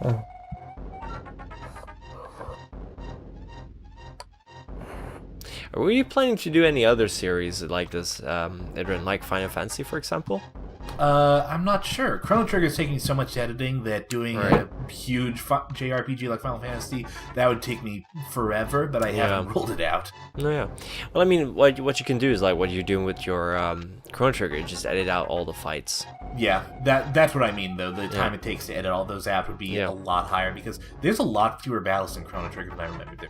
Oh. Are you planning to do any other series like this, Adrian, like Final Fantasy, for example? I'm not sure. Chrono Trigger is taking so much editing that doing Right. a huge JRPG like Final Fantasy, that would take me forever, but I haven't ruled it out. No, yeah. Well, I mean, what you can do is like what you're doing with your Chrono Trigger. You just edit out all the fights. Yeah, that's what I mean, though. The time it takes to edit all those out would be a lot higher, because there's a lot fewer battles in Chrono Trigger than I remember there.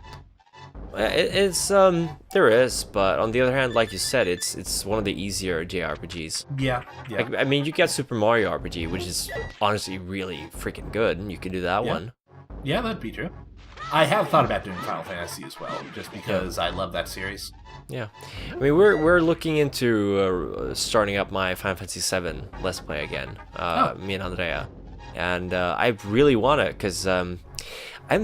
There is, but on the other hand, like you said, it's one of the easier JRPGs. Yeah. Like, I mean, you get Super Mario RPG, which is honestly really freaking good, and you can do that one. Yeah, that'd be true. I have thought about doing Final Fantasy as well, just because I love that series. Yeah, I mean, we're looking into starting up my Final Fantasy VII Let's Play again, me and Andrea, and I really want to, because I'm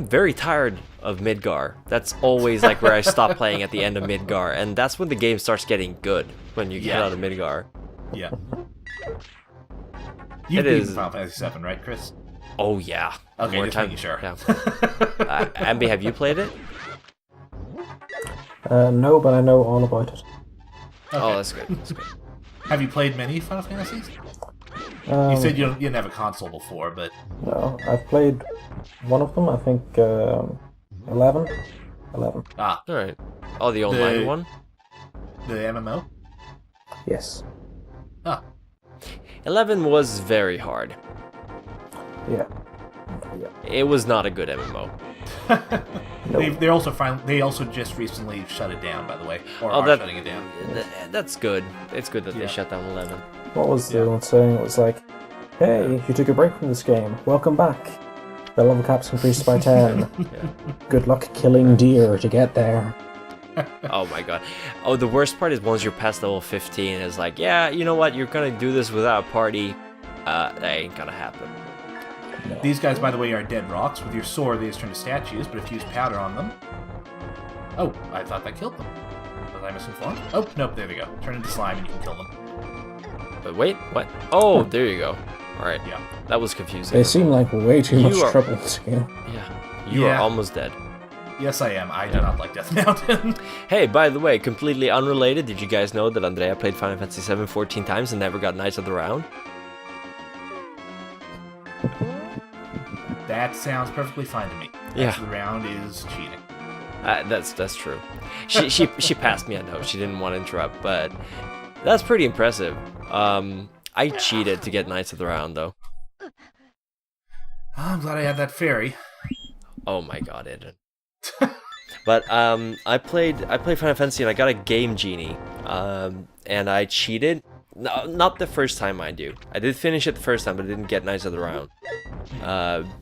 very tired of Midgar. That's always like where I stop playing at the end of Midgar, and that's when the game starts getting good, when you get out of Midgar. Yeah. You've beaten Final Fantasy VII, right, Chris? Oh yeah. Okay, More just time. making sure. Yeah. Ambi, have you played it? No, but I know all about it. Okay. Oh, that's good. That's good. Have you played many Final Fantasies? Um, You said you didn't have a console before, but... No, I've played one of them, I think 11. 11. Ah, Alright. Oh, the online one? the MMO? Yes. Ah, 11 was very hard. Yeah. It was not a good MMO. No. They also just recently shut it down, by the way, or Oh, are shutting it down. That's good. It's good that Yeah. they shut down 11. What was the old saying? It was like, hey, you took a break from this game. Welcome back. The level cap's increased by 10. Good luck killing deer to get there. Oh my god. Oh, the worst part is once you're past level 15, it's like, yeah, you know what? You're gonna do this without a party. That ain't gonna happen. No. These guys, by the way, are dead rocks. With your sword, they just turn to statues, but if you use powder on them... Oh, I thought that killed them. Was I misinformed? Oh, nope, there they go. Turn into slime and you can kill them. But wait, what? Oh, there you go. Alright. Yeah. That was confusing. They seem like way too much are- trouble to game. Yeah. You are Yeah. almost dead. Yes, I am. I do not like Death Mountain. Hey, by the way, completely unrelated, did you guys know that Andrea played Final Fantasy VII 14 times and never got Knights of the Round? That sounds perfectly fine to me. Yeah. The round is cheating. That's true. She passed me a note. She didn't want to interrupt, but that's pretty impressive. I cheated to get Knights of the Round though. I'm glad I had that fairy. Oh my god, Eden. But I played Final Fantasy and I got a Game Genie. And I cheated. No, not the first time, mind you. I did finish it the first time, but I didn't get Knights of the Round.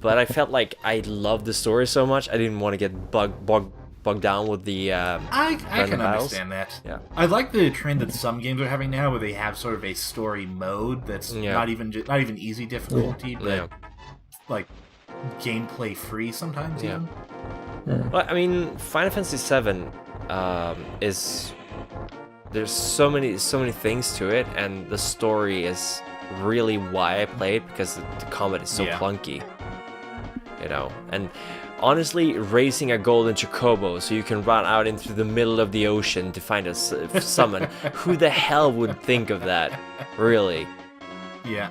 But I felt like I loved the story so much, I didn't want to get bogged down with the I can battles. understand that. Yeah. I like the trend that some games are having now, where they have sort of a story mode that's not even easy difficulty, but Yeah. like gameplay free sometimes. Yeah. Even. Well, I mean, Final Fantasy VII is there's so many things to it, and the story is really why I play it, because the combat is so clunky, you know. And honestly, racing a golden chocobo so you can run out into the middle of the ocean to find a summon, who the hell would think of that? Really? Yeah.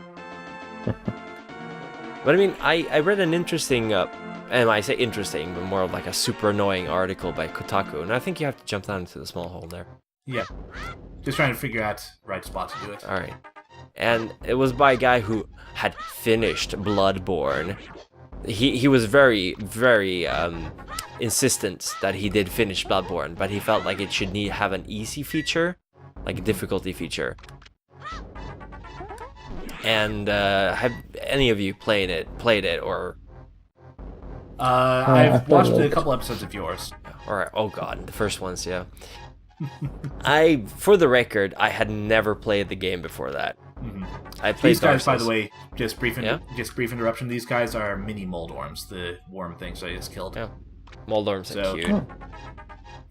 But I mean, I read an interesting, and I say interesting, but more of like a super annoying article by Kotaku, and I think you have to jump down into the small hole there. Yeah. Just trying to figure out the right spot to do it. Alright. And it was by a guy who had finished Bloodborne. He was very, very insistent that he did finish Bloodborne, but he felt like it should have an easy feature, like a difficulty feature. And have any of you played it, or... I've watched a couple episodes of yours. Or, oh god, the first ones, yeah. For the record, I had never played the game before that. I played These guys, Dark by the Souls. way, just brief interruption. These guys are mini Moldorms, the worm things I just killed. Yeah. Moldorms are cute.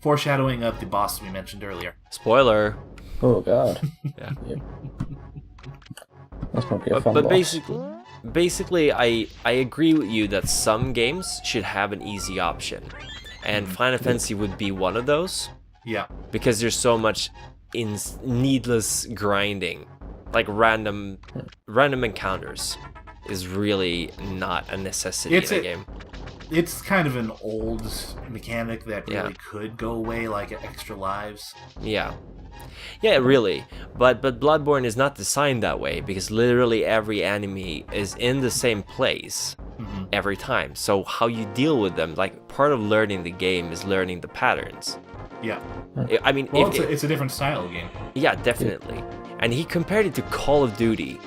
Foreshadowing of the boss we mentioned earlier. Spoiler. Oh god. Yeah. That's probably a fun But boss. basically, I agree with you that some games should have an easy option, and Final Fantasy would be one of those Yeah. because there's so much needless grinding, like random encounters is really not a necessity in a game. It's kind of an old mechanic that really Yeah. could go away, like extra lives. Yeah. Yeah, really. But Bloodborne is not designed that way because literally every enemy is in the same place every time. So how you deal with them, like part of learning the game is learning the patterns. Yeah. I mean, Well, it's a different style of game. yeah, definitely. And he compared it to Call of Duty.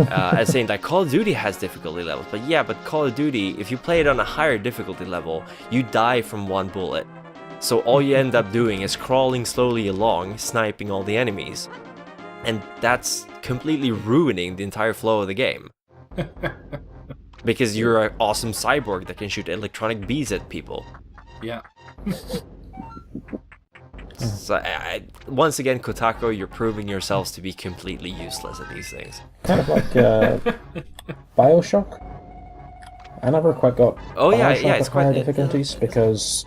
As saying that Call of Duty has difficulty levels, but Call of Duty, if you play it on a higher difficulty level, you die from one bullet. So all you end up doing is crawling slowly along, sniping all the enemies. And that's completely ruining the entire flow of the game. Because you're an awesome cyborg that can shoot electronic bees at people. Yeah. So once again, Kotaku, you're proving yourselves to be completely useless at these things. Kind of like Bioshock. I never quite got Bioshock it's with higher quite difficulties because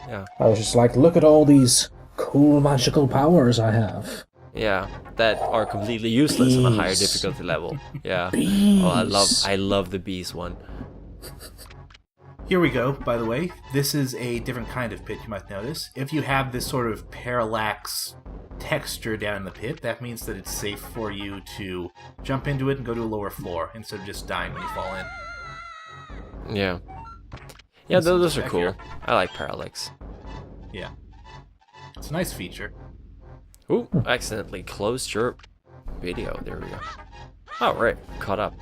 Yeah. I was just like, look at all these cool magical powers I have. Yeah, that are completely useless on a higher Bees. difficulty level. Yeah. Bees. Oh, I love the bees one. Here we go, by the way. This is a different kind of pit, you might notice. If you have this sort of parallax texture down in the pit, that means that it's safe for you to jump into it and go to a lower floor instead of just dying when you fall in. Yeah. Yeah, So those are back cool. here. I like parallax. Yeah. It's a nice feature. Ooh, accidentally closed your video. There we go. Oh, right. Caught up.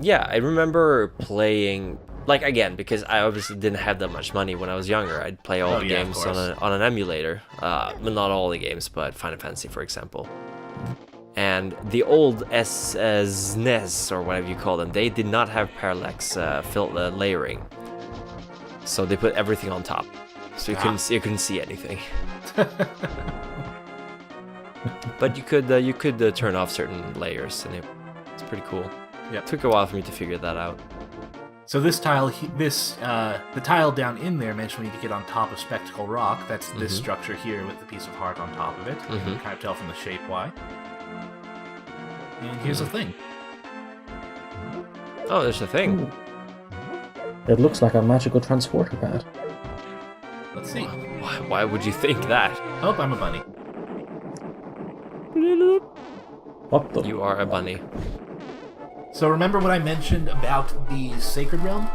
Yeah, I remember playing, like, again, because I obviously didn't have that much money when I was younger. I'd play all the yeah, of games course. on an emulator. Well, not all the games, but Final Fantasy, for example. And the old SNES, or whatever you call them, they did not have parallax layering. So they put everything on top. So you couldn't see anything. But you could turn off certain layers, and it's pretty cool. Yep. It took a while for me to figure that out. So this tile, the tile down in there mentioned we need to get on top of Spectacle Rock. That's this structure here with the piece of heart on top of it. You can kind of tell from the shape why. And here's the thing. Oh, there's a thing. It looks like a magical transporter pad. Let's see. Why would you think that? Oh, I'm a bunny. What the? You are a bunny. So remember what I mentioned about the Sacred Realm?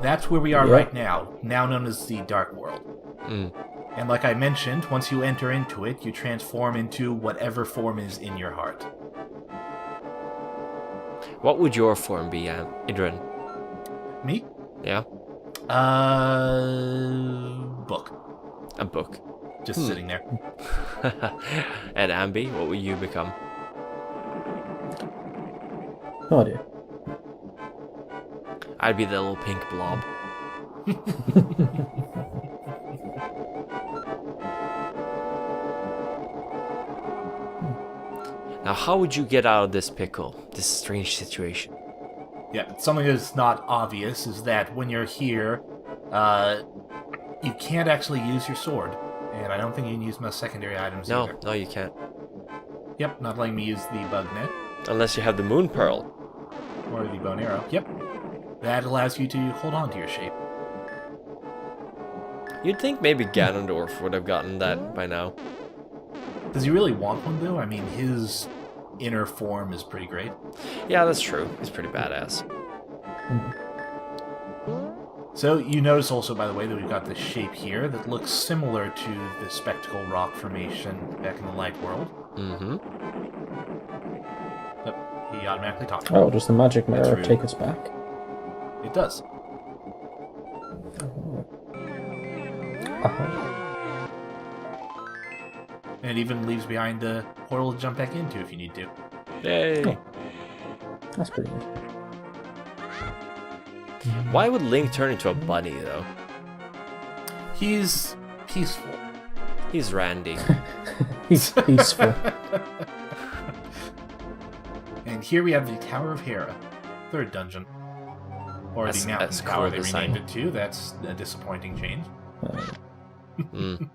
That's where we are Yeah. right now known as the Dark World. Mm. And like I mentioned, once you enter into it, you transform into whatever form is in your heart. What would your form be, Idrin? Me? Yeah, Book. a book. Just sitting there. And Ambi, what will you become? No idea. I'd be the little pink blob. Now, how would you get out of this pickle, this strange situation? Yeah, something that's not obvious is that when you're here, you can't actually use your sword. And I don't think you can use most secondary items No, either. no, you can't. Yep, not letting me use the bug net Unless you have the moon pearl. or the bone arrow. Yep. That allows you to hold on to your shape. You'd think maybe Ganondorf would have gotten that by now. Does he really want one, though? I mean, his inner form is pretty great. Yeah, that's true. He's pretty badass. So, you notice also, by the way, that we've got this shape here that looks similar to the Spectacle Rock formation back in the Light World. Mm-hmm. Yep, he automatically talked. Oh, does the magic That's mirror rude. take us back? It does. Uh-huh. And it even leaves behind a portal to jump back into if you need to. Yay! That's pretty good. Why would Link turn into a bunny, though? He's peaceful. He's Randy. He's peaceful. And here we have the Tower of Hera, third dungeon. Or the Mountain that's Tower, cool they design. renamed it too. That's a disappointing change. Mm.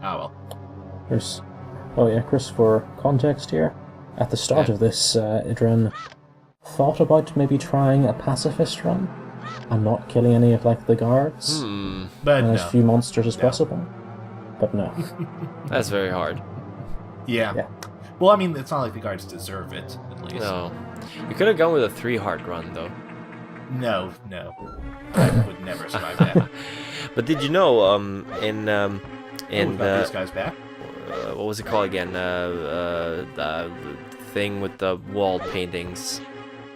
Oh well. Chris. Oh yeah, Chris, for context here, at the start Yeah. of this, Idrin thought about maybe trying a pacifist run and not killing any of like the guards Hmm. But and no. as few monsters as No. possible. But no. That's very hard. Yeah. Yeah. Well, I mean, it's not like the guards deserve it, at least. No. You could have gone with a 3 hard run though. No. I would never survive that. But did you know in Oh, we've got these guys back. what was it called again? The thing with the wall paintings,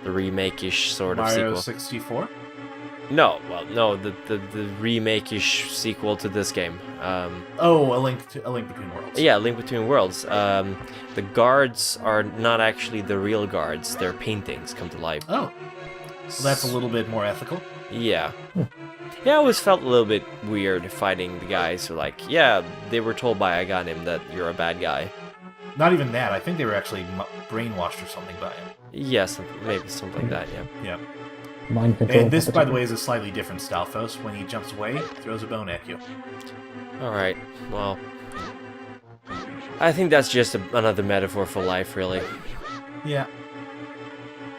the remake-ish sort of Mario sequel. 64? No, well, no, the remake-ish sequel to this game. Oh, a link between worlds. Yeah, Link Between Worlds. The guards are not actually the real guards; they're paintings come to life. Oh, so that's a little bit more ethical. Yeah. Yeah, I always felt a little bit weird fighting the guys who, like, yeah, they were told by Aganim that you're a bad guy. Not even that. I think they were actually brainwashed or something by him. Yeah, maybe something like that, yeah. Yeah. Mind control. And this, by the way, is a slightly different Stalfos. When he jumps away, throws a bone at you. Alright, well. I think that's just another metaphor for life, really. Yeah.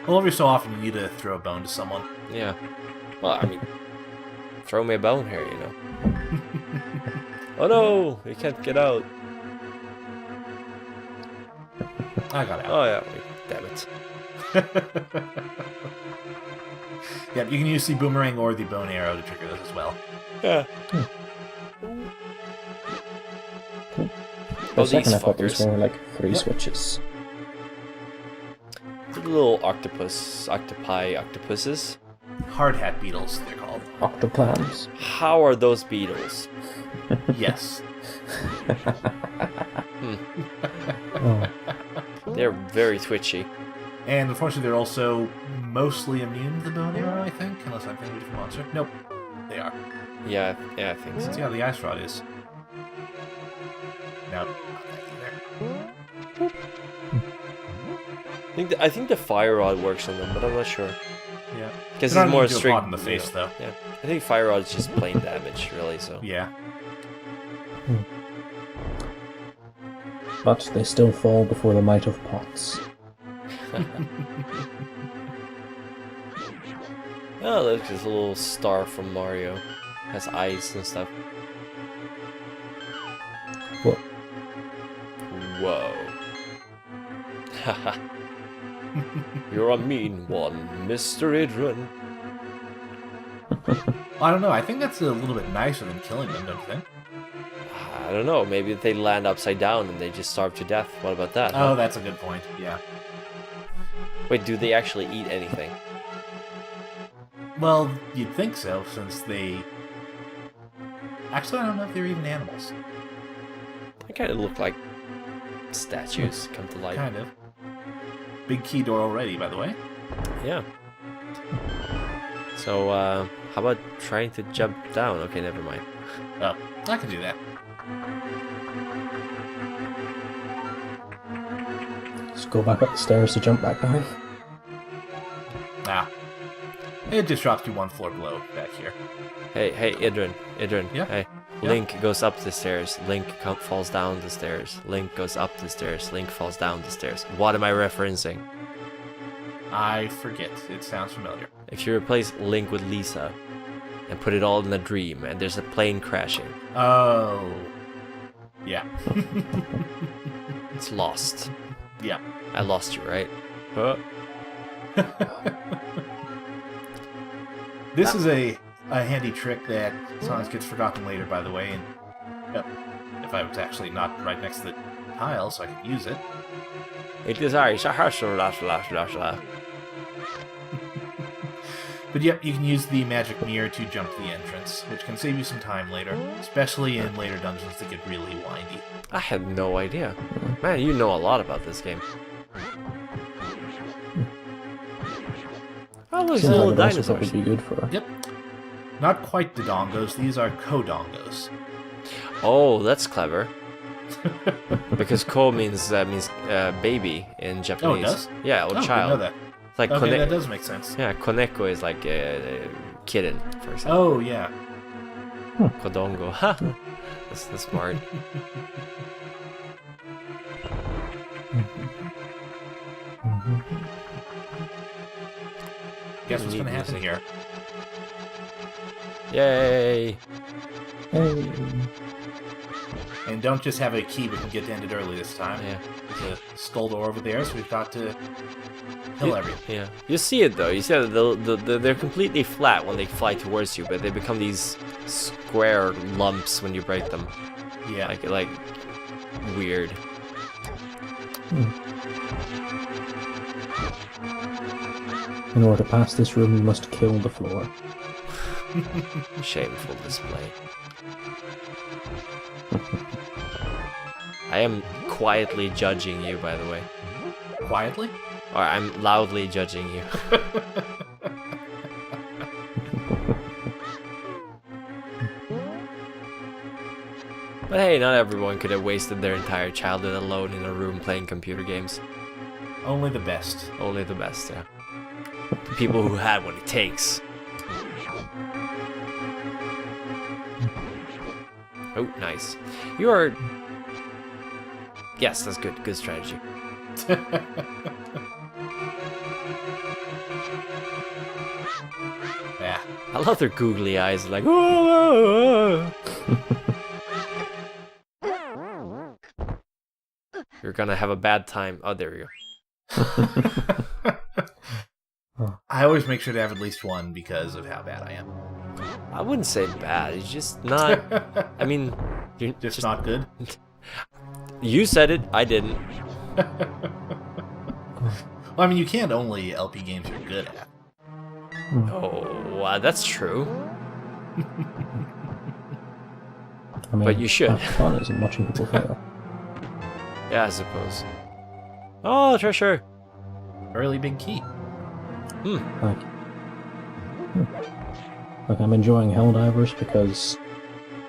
Well, every so often you need to throw a bone to someone. Yeah. Well, I mean, throw me a bone here, you know. Oh no, you can't get out. I got out. Oh yeah, damn it. Yep, you can use the boomerang or the bone arrow to trigger this as well. Yeah. For Oh, a second these I thought there was fuckers. more like 3 Yep. switches. The little octopuses. Hard hat beetles, they're called. Octoplans. How are those beetles? Yes. Oh. They're very twitchy. And unfortunately, they're also mostly immune to the bone arrow, I think. Unless I'm thinking of a different monster. Nope. They are. Yeah, I think so. See how the ice rod is. Nope. Not I think the fire rod works on them, but I'm not sure. that either. Yeah. Because They're it's not more immune to a strict. pot in the face, though. Yeah, I think fire rod's just plain damage, really. So Yeah. But they still fall before the might of pots. oh, look, there's a little star from Mario. Has eyes and stuff. Whoa. Whoa. Haha. You're a mean one, Mr. Idrun. I don't know. I think that's a little bit nicer than killing them, don't you think? I don't know, maybe they land upside down and they just starve to death. What about that? Oh, that's a good point. Yeah. Wait, do they actually eat anything? Well, you'd think so, since they... Actually, I don't know if they're even animals. They kind of look like statues come to life. Kind of. Big key door already, by the way. Yeah. So, how about trying to jump down? Okay, never mind. Oh, I can do that. Just go back up the stairs to jump back down. Ah. It just drops you one floor below back here. Hey, Idrun. Yeah? Hey, Yeah? Link goes up the stairs. Link falls down the stairs. Link goes up the stairs. Link falls down the stairs. What am I referencing? I forget. It sounds familiar. If you replace Link with Lisa and put it all in a dream, and there's a plane crashing, Oh. Yeah. it's lost. Yeah. I lost you, right? Huh? This is a handy trick that sometimes gets forgotten later, by the way, and yep, if I was actually not right next to the tile, so I could use it. It is I, Shahashra. But yep, you can use the magic mirror to jump to the entrance, which can save you some time later, especially in later dungeons that get really windy. I had no idea. Man, you know a lot about this game. Oh, look, Seems little like it also dinosaurs. would be good for. Yep. Not quite the dongos, these are co-dongos. Oh, that's clever. Because ko means baby in Japanese. Oh, it does? Yeah, or Oh, child. didn't know that. It's like Okay, that does make sense. Yeah, koneko is like a kitten, for example. Oh, yeah. Kodongo. Ha! That's smart. Guess what's gonna happen here? Yay! Hey. And don't just have a key we can get to end it early this time. Yeah. There's a skull door over there, so we've got to kill everything. Yeah. You see it though. You see that they're completely flat when they fly towards you, but they become these square lumps when you break them. Yeah. Like weird. In order to pass this room, you must kill the floor. Shameful display. I am quietly judging you, by the way. Quietly? Or I'm loudly judging you. But hey, not everyone could have wasted their entire childhood alone in a room playing computer games. Only the best. Only the best, yeah. The people who had what it takes. Oh, nice. You are... Yes, that's good. Good strategy. Yeah. I love their googly eyes, like... "Whoa." You're gonna have a bad time. Oh, there we go. I always make sure to have at least one because of how bad I am. I wouldn't say bad. It's just not... I mean... You're Just not good? You said it. I didn't. Well, I mean, you can't only LP games you're good at. Oh, that's true. I mean, But you should. half the fun isn't watching people fail. Yeah, I suppose. Oh, treasure. A really big key. Like, like I'm enjoying Helldivers because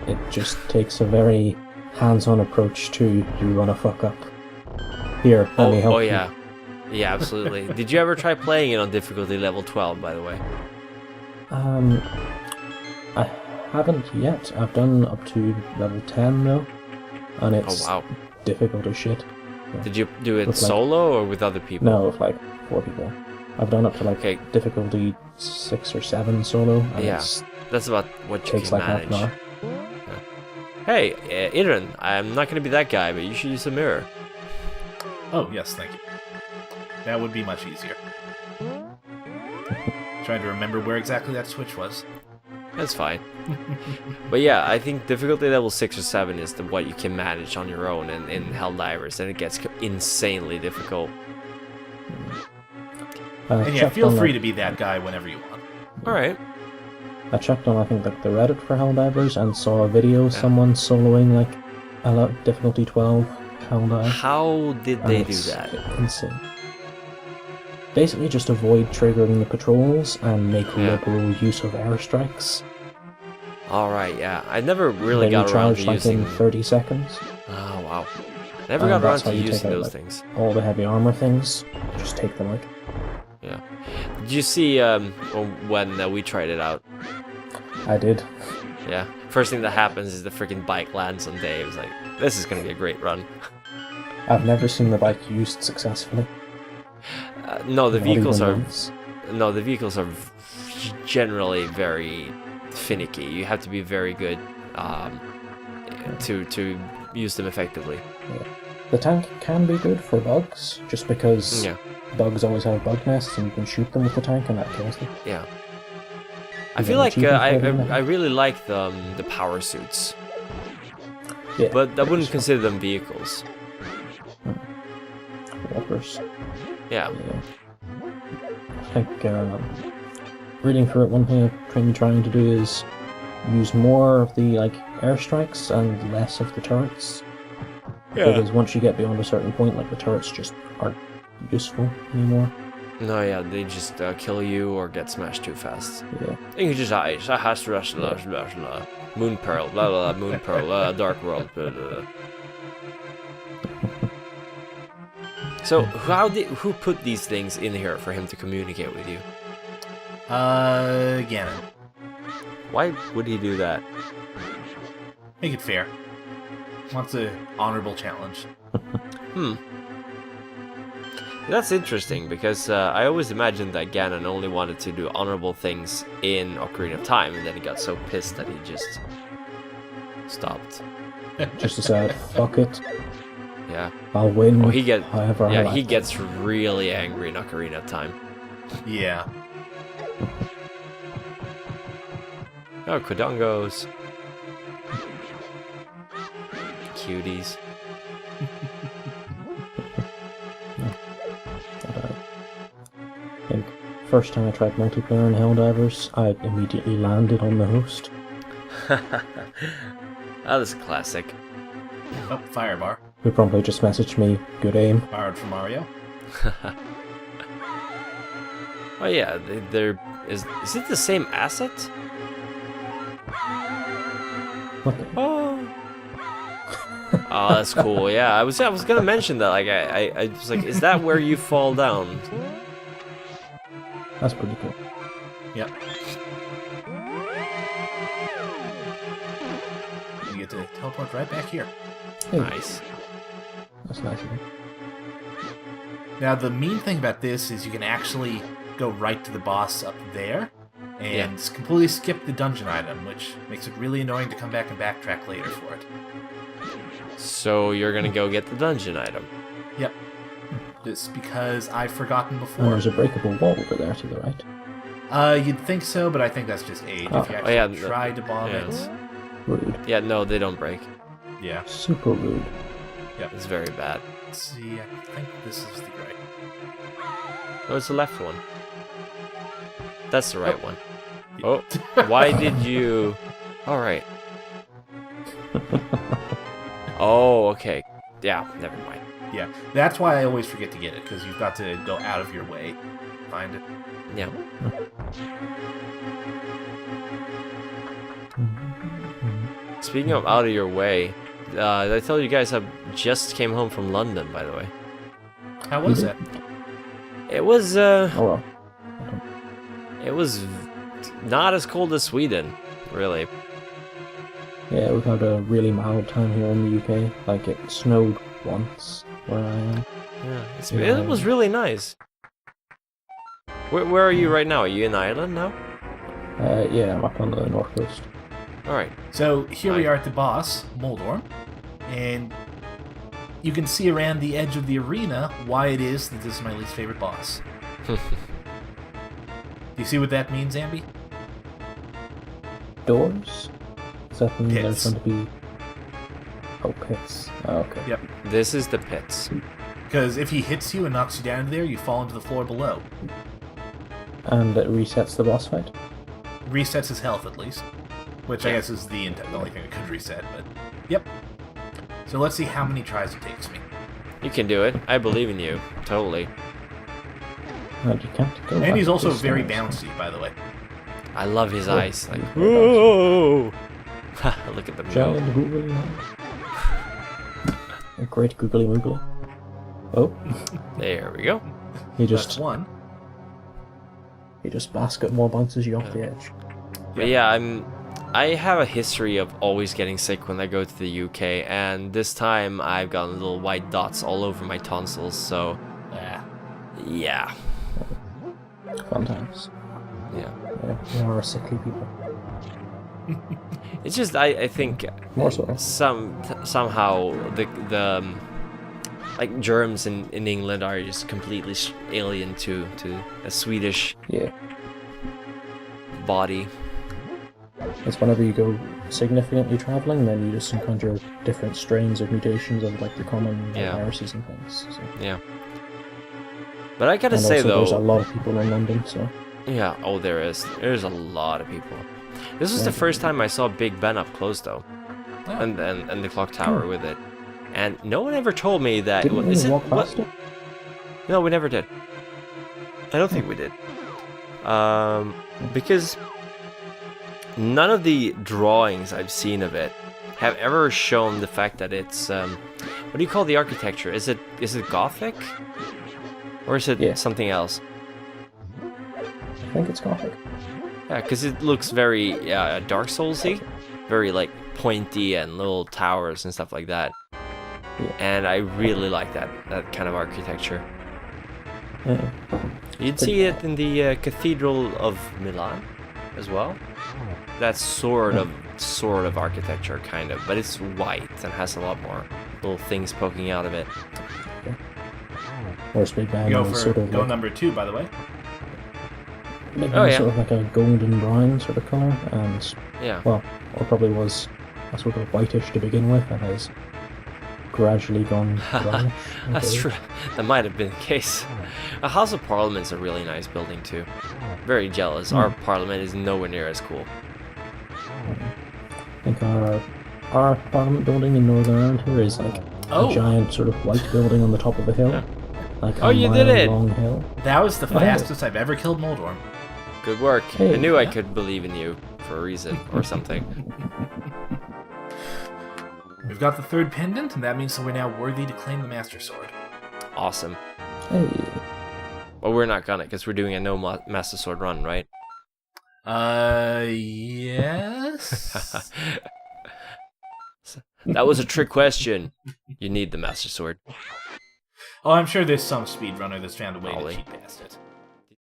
it just takes a very hands-on approach to you wanna fuck up. Here, let me help Oh you. yeah. Yeah, absolutely. Did you ever try playing it on difficulty level 12, by the way? I haven't yet. I've done up to level 10 now, and it's Oh wow. difficult as shit. Did you do it With, like- solo or with other people? No, with like 4 people. I've done up to like Okay. difficulty 6 or 7 solo, and Yeah. it That's about what you takes can like half an manage. hour. Hey, Idrin, I'm not gonna be that guy, but you should use a mirror. Oh, yes, thank you. That would be much easier. Trying to remember where exactly that switch was. That's fine. But yeah, I think difficulty level 6 or 7 is what you can manage on your own in Helldivers, and it gets insanely difficult. And yeah, checked feel on, free like, to be that guy whenever you want. Alright. I checked on, I think, like the Reddit for Helldivers and saw a video of someone soloing like a difficulty 12 Helldive. How did and they do it's that? Insane. Basically, just avoid triggering the patrols and make Yeah. liberal use of airstrikes. Alright, yeah. I never really They got around recharge to like using... in 30 seconds. Oh, wow. Never got around That's how to you take using out, those like, things. all the heavy armor things. Just take them out. Yeah. Did you see when we tried it out? I did. Yeah. First thing that happens is the freaking bike lands on Dave. It's like, this is gonna be a great run. I've never seen the bike used successfully. No, the Not vehicles even are... once. No, the vehicles are generally very finicky. You have to be very good to use them effectively. The tank can be good for bugs, just because Yeah, bugs always have bug nests and you can shoot them with the tank and that kills them. yeah. I You feel get an like achievement for doing that? I really like the power suits, Yeah, but I wouldn't consider them vehicles. walkers. Yeah, Yeah. I think reading through it, one thing I'm trying to do is use more of the like airstrikes and less of the turrets. Because once you get beyond a certain point, like the turrets just aren't useful anymore. No, yeah, they just kill you or get smashed too fast. Yeah. You just Moon Pearl, blah blah blah, Moon Pearl, Dark World, blah blah blah. So who put these things in here for him to communicate with you? Ganon. Why would he do that? Make it fair. Wants a honorable challenge. That's interesting, because I always imagined that Ganon only wanted to do honorable things in Ocarina of Time, and then he got so pissed that he just stopped. Just decided, fuck it, Yeah. I'll win. Oh, however I like. he gets really angry in Ocarina of Time. Yeah. Oh, Kodongos. Cuties. I think first time I tried multiplayer in Helldivers, I immediately landed on the host. That is a classic. Oh, Firebar. Who promptly just messaged me, good aim. Borrowed from Mario. Oh yeah, is it the same asset? What the? Oh. Oh, that's cool. Yeah, I was gonna mention that. Like, I was like, is that where you fall down? That's pretty cool. Yep. You get to teleport right back here. Hey, Nice. that's nice of you. Now, the mean thing about this is you can actually go right to the boss up there and completely skip the dungeon item, which makes it really annoying to come back and backtrack later for it. So you're gonna go get the dungeon item. Yep. Just because I've forgotten And before. there's a breakable wall over there to the right. You'd think so, but I think that's just age. Oh. If you Oh, actually yeah, try to bomb yeah. it. Rude. Yeah, no, they don't break. Yeah. Super rude. It's very bad. Let's see, I think this is the right. Oh, it's the left one. That's the right one. Oh, why did you... All right. Oh, okay. Yeah, never mind. Yeah, that's why I always forget to get it, because you've got to go out of your way to find it. Yeah. Speaking of out of your way, I tell you guys I just came home from London, by the way. How was it? It was Oh well. it was not as cold as Sweden, really. Yeah, we've had a really mild time here in the UK. Like, it snowed once where I am. Yeah, Yeah. it was really nice. Where are you right now? Are you in Ireland now? Yeah, I'm up on the north coast. All right. So here we Hi. are at the boss, Moldorm, and you can see around the edge of the arena why it is that this is my least favorite boss. Do you see what that means, Ambi? Doors? Does that mean Pits. there's going to be... Oh, pits. Oh, okay. Yep. This is the pits. Because if he hits you and knocks you down into there, you fall into the floor below. And it resets the boss fight? Resets his health, at least. Which I Yeah. guess is the only thing it could reset, but... Yep. So let's see how many tries it takes me. You can do it. I believe in you. Totally. And you can't go And back he's to also these very stairs. bouncy, by the way. I love his Oh, eyes. Like, very bouncy. whoa! Look at them go. Giant googly eyes. A great googly moogly. Oh, There we go. he That's just one. basket more bounces you off the edge. But yeah, I have a history of always getting sick when I go to the UK, and this time I've gotten little white dots all over my tonsils, so Ah. yeah. Fun times. Yeah. Yeah, we are sickly people. It's just I think More so. somehow the like germs in England are just completely alien to a Swedish Yeah. body. It's whenever you go significantly traveling, then you just encounter different strains of mutations of like the common Yeah. viruses and things. So. Yeah. But I gotta And say also, there's a though, lot of people in London, so yeah, oh there is. There's a lot of people. This was the Yeah. first time I saw Big Ben up close though. Ah. And the clock tower with it. And no one ever told me that didn't we is it walk what? past it? No, we never did. I don't think we did. Because none of the drawings I've seen of it have ever shown the fact that it's What do you call the architecture? Is it Gothic? Or is it Yeah. something else? I think it's Gothic. Yeah, because it looks very Dark Soulsy, very like pointy and little towers and stuff like that. Yeah. And I really like that kind of architecture. Yeah. You'd see it in the Cathedral of Milan as well. That's sort of architecture, kind of, but it's white and has a lot more little things poking out of it. Whereas Big Ben Go was for sort of go like, number 2, by the way. Big Ben Oh, was yeah. sort of like a golden brown sort of colour, and Yeah. well, or probably was a sort of whitish to begin with, and has gradually gone brownish. That's Okay. true. That might have been the case. A House of Parliament's a really nice building too. Very jealous. Our Parliament is nowhere near as cool. I think our Parliament building in Northern Ireland here is like Oh. a giant sort of white building on the top of a hill. Yeah. Like Oh, a you did mile it! long hill. That was the Oh. fastest I've ever killed Moldorm. Good work. Hey, I knew I yeah. could believe in you for a reason or something. We've got the 3rd pendant, and that means that we're now worthy to claim the Master Sword. Awesome. Hey, Well, we're not gonna, because we're doing a no Master Sword run, right? Yes? That was a trick question. You need the Master Sword. Oh, I'm sure there's some speedrunner that's found a way Ollie. to cheat past it.